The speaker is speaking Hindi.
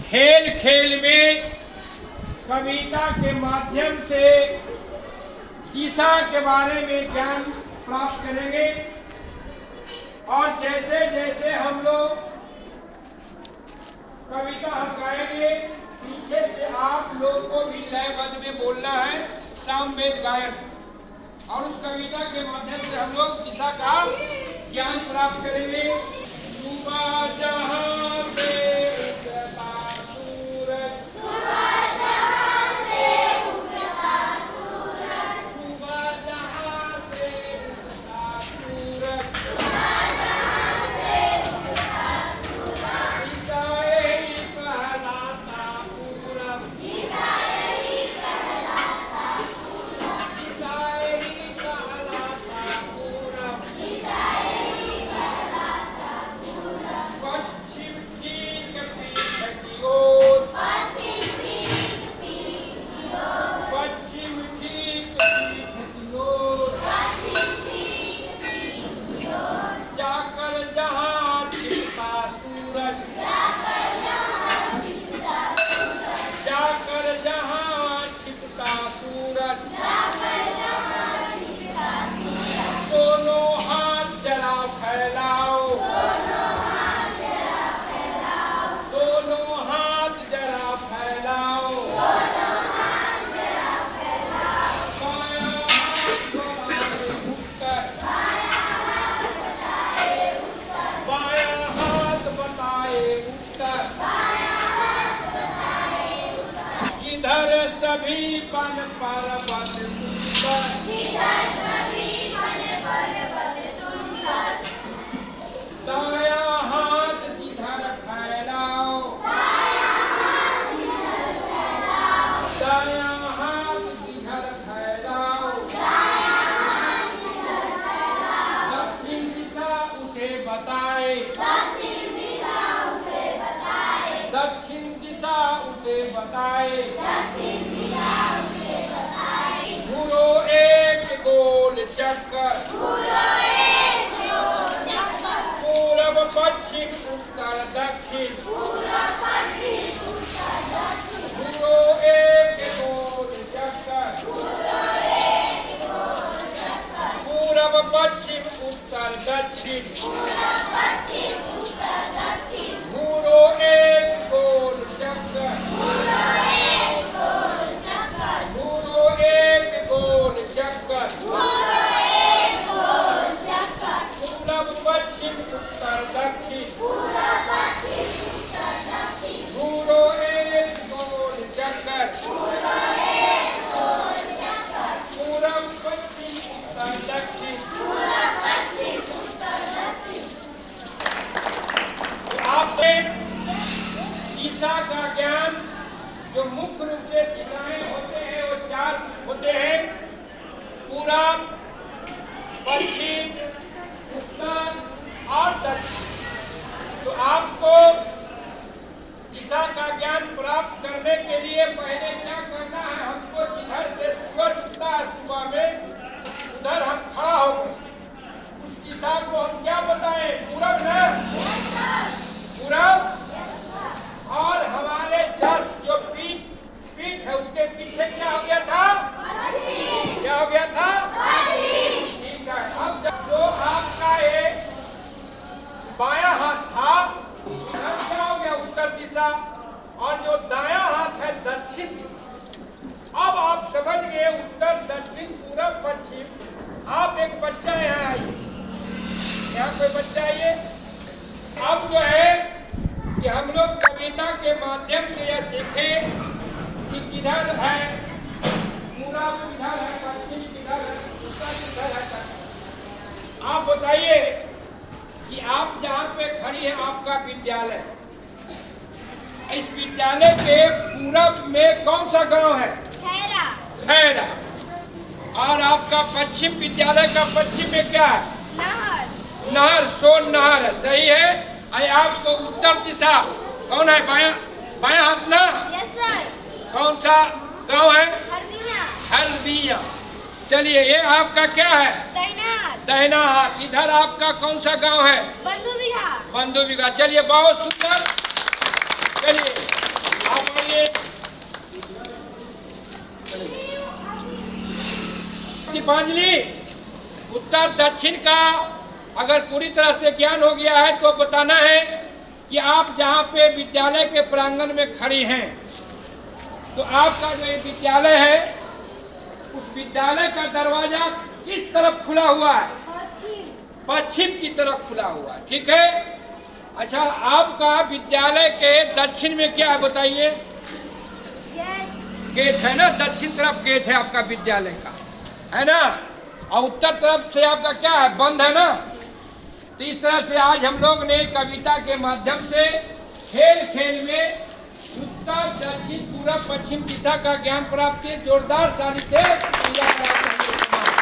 खेल खेल में कविता के माध्यम से दिशा के बारे में ज्ञान प्राप्त करेंगे। और जैसे जैसे हम लोग कविता हम गाएंगे, पीछे से आप लोग को भी लयबद्ध में बोलना है सामवेद गायन, और उस कविता के माध्यम से हम लोग दिशा का ज्ञान प्राप्त करेंगे। सुबह जहां पे उगता सूरज, सुबह जहां से उगता सूरज, सुबह जहां से उगता सूरज, सुबह जहां से उगता सूरज, दिशाएं कहलाता पूरब, दिशाएं कहलाता पूरब, दिशाएं कहलाता पूरब, दिशाएं कहलाता पूरब, पश्चिम ठीक पीठ की ओर, पश्चिम ठीक पीठ की ओर, पश्चिम ठीक पीठ की ओर, पश्चिम ठीक पीठ की ओर, जाकर जहां छिपता सूरज, जाकर जहां छिपता सूरज, जाकर जहां छिपता सूरज, जाकर जहां छिपता सूरज, दोनों हाथ जरा फैलाओ, दोनों हाथ जरा फैलाओ, दोनों हाथ जरा फैलाओ, दोनों हाथ जरा फैलाओ, बायां हाथ बताए उत्तर, बायां हाथ बताए उत्तर, जिधर सभी बन पर्वत सुंदर, जिधर सभी बन पर्वत सुंदर, दायां हाथ जिधर फैलाओ, दायां हाथ जिधर फैलाओ, दायां हाथ जिधर फैलाओ, दायां हाथ जिधर फैलाओ, दक्षिण दिशा उसे बताए, दक्षिण दिशा उसे बताए, दक्षिण दिशा उसे बताए, दक्षिण दिशा उसे बताए, घूरो एक गोल चक्कर, घूरो एक गोल चक्कर, पूरब पश्चिम उत्तर दक्षिण, पूरब पश्चिम उत्तर दक्षिण, घूरो एक गोल चक्कर, घूरो एक गोल चक्कर, पूरब पश्चिम उत्तर दक्षिण, पूरब पश्चिम उत्तर दक्षिण, घूरो एक गोल चक्कर, घूरो एक गोल चक्कर, घूरो एक गोल चक्कर, घूरो एक गोल चक्कर, पूरब पश्चिम उत्तर दक्षिण, पूरब पश्चिम उत्तर दक्षिण, घूरो एक गोल चक्कर, घूरो एक गोल चक्कर, पूरब पश्चिम उत्तर दक्षिण, पूरब पश्चिम उत्तर दक्षिण। आपसे दिशा का ज्ञान, जो मुख्य रूप से दिशाएं होते हैं वो 4 होते हैं, पूरब, पश्चिम, उत्तर और दक्षिण। तो आपको दिशा का ज्ञान प्राप्त करने के लिए पहले क्या करना है, हमको जिधर से सूरज उगता है सुबह में, उधर हम खड़ा हो गए, उस दिशा को हम क्या बताएं, पूरब है, पूरब, और हमारे जस्ट जो पीठ है उसके पीछे क्या हो गया था, क्या हो गया था, ठीक है। अब जो आपका एक बायां हाथ था उधर क्या हो गया, उत्तर दिशा, और जो दायां हाथ है दक्षिण दिशा। अब आप समझ गए उत्तर दक्षिण पूरब पश्चिम। आप एक बच्चा यहाँ आइए, यहाँ कोई बच्चा आइए। अब जो है कि हम लोग कविता के माध्यम से यह सीखें कि किधर है पूरब, किधर है पश्चिम, किधर है उत्तर, किधर है दक्षिण। आप बताइए कि आप जहाँ पे खड़ी है आपका विद्यालय, इस विद्यालय के पूरब में कौन सा गांव है, खैरा, और आपका पश्चिम विद्यालय का पश्चिम में क्या है, नहर, सोन नहर है, सही है। आपको उत्तर दिशा कौन है, बायां हाथ ना, यस सर, कौन सा गांव है, हल्दिया। चलिए ये आपका क्या है, दहिना हाथ। इधर आपका कौन सा गांव है, बंधु बिघा। चलिए बहुत सुंदर। चलिए पुष्पांजलि, उत्तर दक्षिण का अगर पूरी तरह से ज्ञान हो गया है तो बताना है कि आप जहाँ पे विद्यालय के प्रांगण में खड़ी हैं, तो आपका जो ये विद्यालय है उस विद्यालय का दरवाजा किस तरफ खुला हुआ है? पश्चिम की तरफ खुला हुआ है, ठीक है। अच्छा, आपका विद्यालय के दक्षिण में क्या है बताइए? गेट है ना, दक्षिण तरफ गेट है आपका विद्यालय का, है ना। और उत्तर तरफ से आपका क्या है? बंद है ना। तो इस तरह से आज हम लोग ने कविता के माध्यम से खेल खेल में उत्तर दक्षिण पूर्व पश्चिम दिशा का ज्ञान प्राप्त किया। जोरदार ताली से